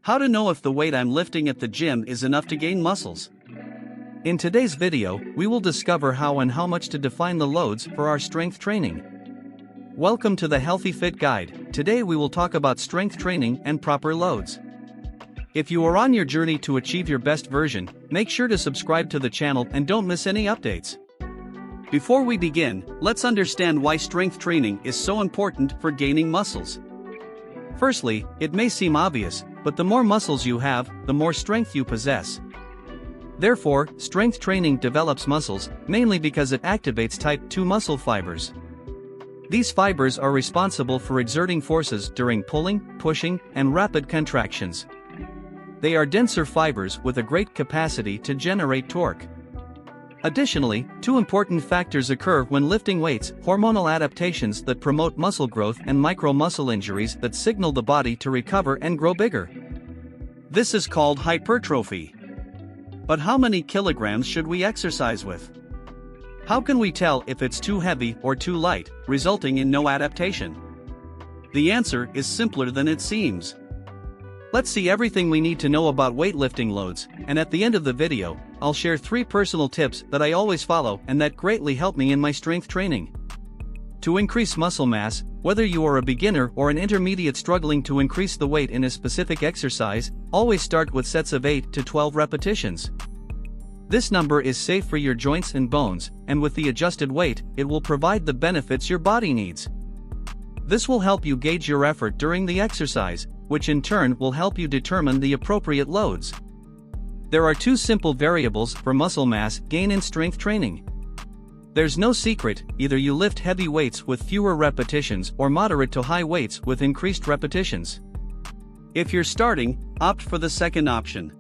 How to know if the weight I'm lifting at the gym is enough to gain muscles. In today's video, we will discover how and how much to define the loads for our strength training. Welcome to the Healthy Fit Guide. Today we will talk about strength training and proper loads. If you are on your journey to achieve your best version, make sure to subscribe to the channel and don't miss any updates. Before we begin, let's understand why strength training is so important for gaining muscles. Firstly, it may seem obvious, but the more muscles you have, the more strength you possess. Therefore, strength training develops muscles, mainly because it activates type 2 muscle fibers. These fibers are responsible for exerting forces during pulling, pushing, and rapid contractions. They are denser fibers with a great capacity to generate torque. Additionally, two important factors occur when lifting weights: hormonal adaptations that promote muscle growth and micro-muscle injuries that signal the body to recover and grow bigger. This is called hypertrophy. But how many kilograms should we exercise with? How can we tell if it's too heavy or too light, resulting in no adaptation? The answer is simpler than it seems. Let's see everything we need to know about weightlifting loads, and at the end of the video, I'll share 3 personal tips that I always follow and that greatly help me in my strength training. To increase muscle mass, whether you are a beginner or an intermediate struggling to increase the weight in a specific exercise, always start with sets of 8 to 12 repetitions. This number is safe for your joints and bones, and with the adjusted weight, it will provide the benefits your body needs. This will help you gauge your effort during the exercise, which in turn will help you determine the appropriate loads. There are 2 simple variables for muscle mass gain in strength training. There's no secret, either you lift heavy weights with fewer repetitions or moderate to high weights with increased repetitions. If you're starting, opt for the second option.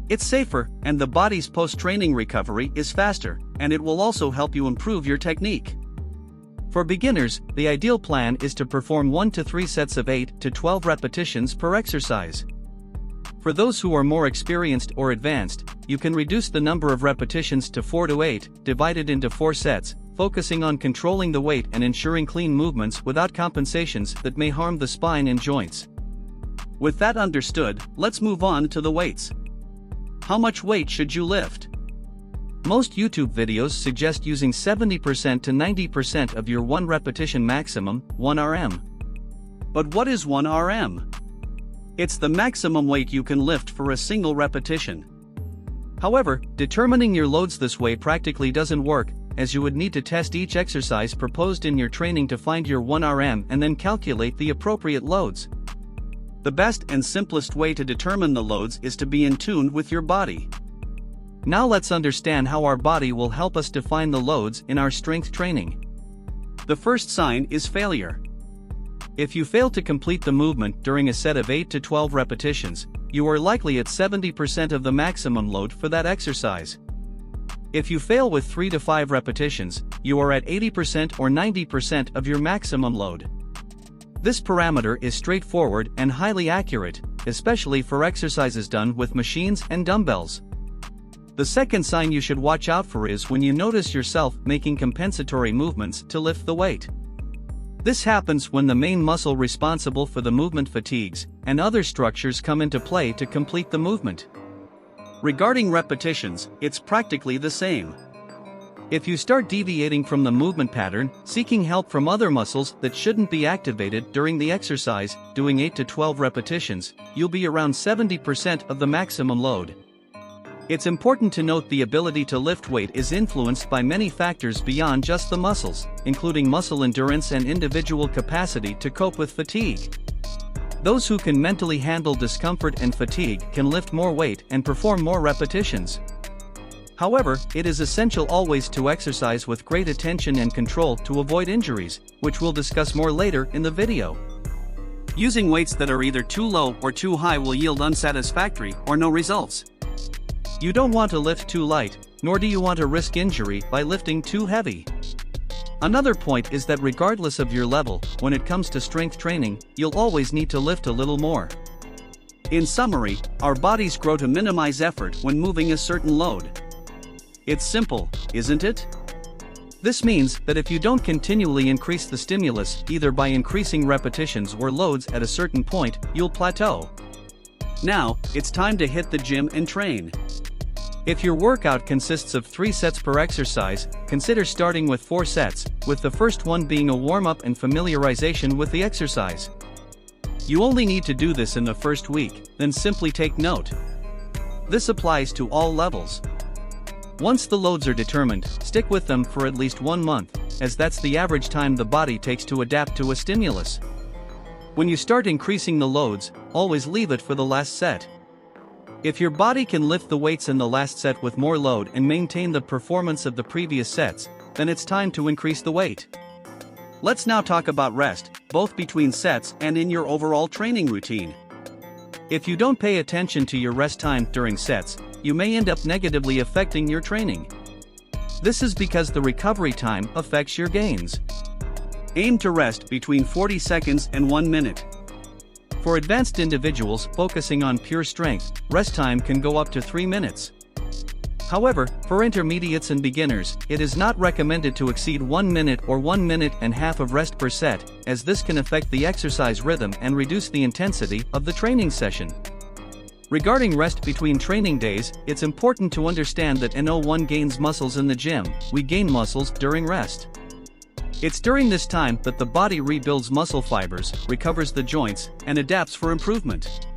It's safer, and the body's post-training recovery is faster, and it will also help you improve your technique. For beginners, the ideal plan is to perform 1 to 3 sets of 8 to 12 repetitions per exercise. For those who are more experienced or advanced, you can reduce the number of repetitions to 4 to 8, divided into 4 sets, focusing on controlling the weight and ensuring clean movements without compensations that may harm the spine and joints. With that understood, let's move on to the weights. How much weight should you lift? Most YouTube videos suggest using 70% to 90% of your 1 repetition maximum, 1 RM. But what is 1 RM? It's the maximum weight you can lift for a single repetition. However, determining your loads this way practically doesn't work, as you would need to test each exercise proposed in your training to find your 1 RM and then calculate the appropriate loads. The best and simplest way to determine the loads is to be in tune with your body. Now let's understand how our body will help us define the loads in our strength training. The first sign is failure. If you fail to complete the movement during a set of 8 to 12 repetitions, you are likely at 70% of the maximum load for that exercise. If you fail with 3 to 5 repetitions, you are at 80% or 90% of your maximum load. This parameter is straightforward and highly accurate, especially for exercises done with machines and dumbbells. The second sign you should watch out for is when you notice yourself making compensatory movements to lift the weight. This happens when the main muscle responsible for the movement fatigues, and other structures come into play to complete the movement. Regarding repetitions, it's practically the same. If you start deviating from the movement pattern, seeking help from other muscles that shouldn't be activated during the exercise, doing 8 to 12 repetitions, you'll be around 70% of the maximum load. It's important to note the ability to lift weight is influenced by many factors beyond just the muscles, including muscle endurance and individual capacity to cope with fatigue. Those who can mentally handle discomfort and fatigue can lift more weight and perform more repetitions. However, it is essential always to exercise with great attention and control to avoid injuries, which we'll discuss more later in the video. Using weights that are either too low or too high will yield unsatisfactory or no results. You don't want to lift too light, nor do you want to risk injury by lifting too heavy. Another point is that regardless of your level, when it comes to strength training, you'll always need to lift a little more. In summary, our bodies grow to minimize effort when moving a certain load. It's simple, isn't it? This means that if you don't continually increase the stimulus, either by increasing repetitions or loads at a certain point, you'll plateau. Now, it's time to hit the gym and train. If your workout consists of 3 sets per exercise, consider starting with 4 sets, with the first one being a warm-up and familiarization with the exercise. You only need to do this in the first week, then simply take note. This applies to all levels. Once the loads are determined, stick with them for at least 1 month, as that's the average time the body takes to adapt to a stimulus. When you start increasing the loads, always leave it for the last set. If your body can lift the weights in the last set with more load and maintain the performance of the previous sets, then it's time to increase the weight. Let's now talk about rest, both between sets and in your overall training routine. If you don't pay attention to your rest time during sets, you may end up negatively affecting your training. This is because the recovery time affects your gains. Aim to rest between 40 seconds and 1 minute. For advanced individuals focusing on pure strength, rest time can go up to 3 minutes. However, for intermediates and beginners, it is not recommended to exceed 1 minute or 1 minute and a half of rest per set, as this can affect the exercise rhythm and reduce the intensity of the training session. Regarding rest between training days, it's important to understand that no one gains muscles in the gym, we gain muscles during rest. It's during this time that the body rebuilds muscle fibers, recovers the joints, and adapts for improvement.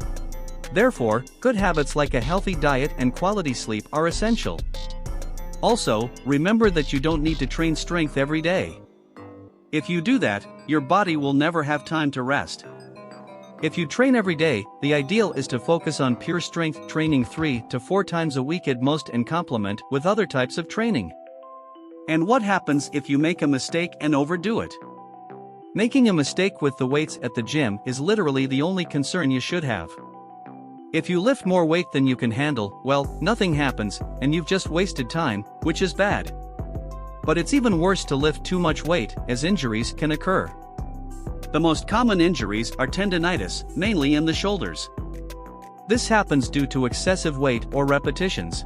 Therefore, good habits like a healthy diet and quality sleep are essential. Also, remember that you don't need to train strength every day. If you do that, your body will never have time to rest. If you train every day, the ideal is to focus on pure strength training 3 to 4 times a week at most and complement with other types of training. And what happens if you make a mistake and overdo it? Making a mistake with the weights at the gym is literally the only concern you should have. If you lift more weight than you can handle, well, nothing happens, and you've just wasted time, which is bad. But it's even worse to lift too much weight, as injuries can occur. The most common injuries are tendinitis, mainly in the shoulders. This happens due to excessive weight or repetitions.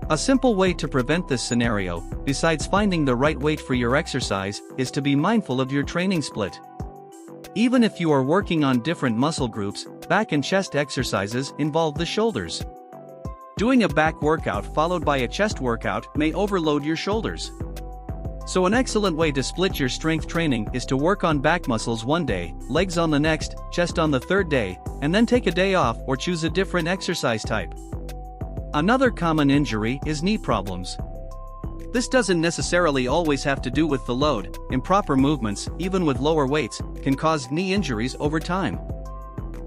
A simple way to prevent this scenario, besides finding the right weight for your exercise, is to be mindful of your training split. Even if you are working on different muscle groups, back and chest exercises involve the shoulders. Doing a back workout followed by a chest workout may overload your shoulders. So an excellent way to split your strength training is to work on back muscles one day, legs on the next, chest on the third day, and then take a day off or choose a different exercise type. Another common injury is knee problems. This doesn't necessarily always have to do with the load. Improper movements, even with lower weights, can cause knee injuries over time.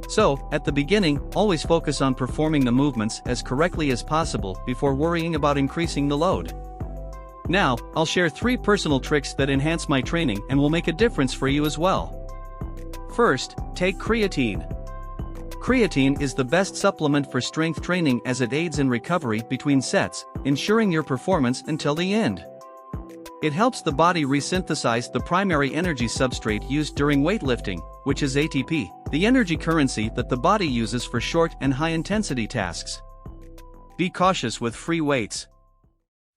So, at the beginning, always focus on performing the movements as correctly as possible before worrying about increasing the load. Now, I'll share 3 personal tricks that enhance my training and will make a difference for you as well. First, take creatine. Creatine is the best supplement for strength training as it aids in recovery between sets, ensuring your performance until the end. It helps the body resynthesize the primary energy substrate used during weightlifting, which is ATP, the energy currency that the body uses for short and high-intensity tasks. Be cautious with free weights.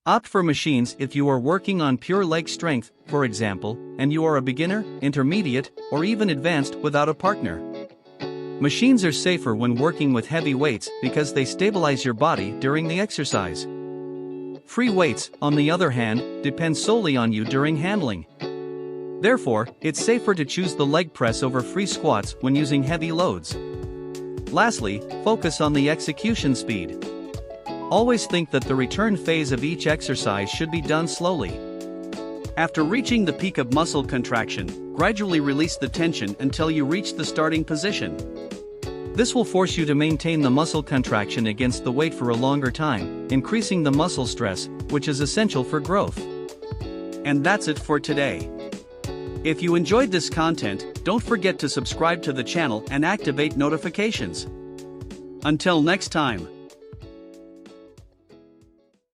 Opt for machines if you are working on pure leg strength, for example, and you are a beginner, intermediate, or even advanced without a partner. Machines are safer when working with heavy weights because they stabilize your body during the exercise. Free weights, on the other hand, depend solely on you during handling. Therefore, it's safer to choose the leg press over free squats when using heavy loads. Lastly, focus on the execution speed. Always think that the return phase of each exercise should be done slowly. After reaching the peak of muscle contraction, gradually release the tension until you reach the starting position. This will force you to maintain the muscle contraction against the weight for a longer time, increasing the muscle stress, which is essential for growth. And that's it for today. If you enjoyed this content, don't forget to subscribe to the channel and activate notifications. Until next time.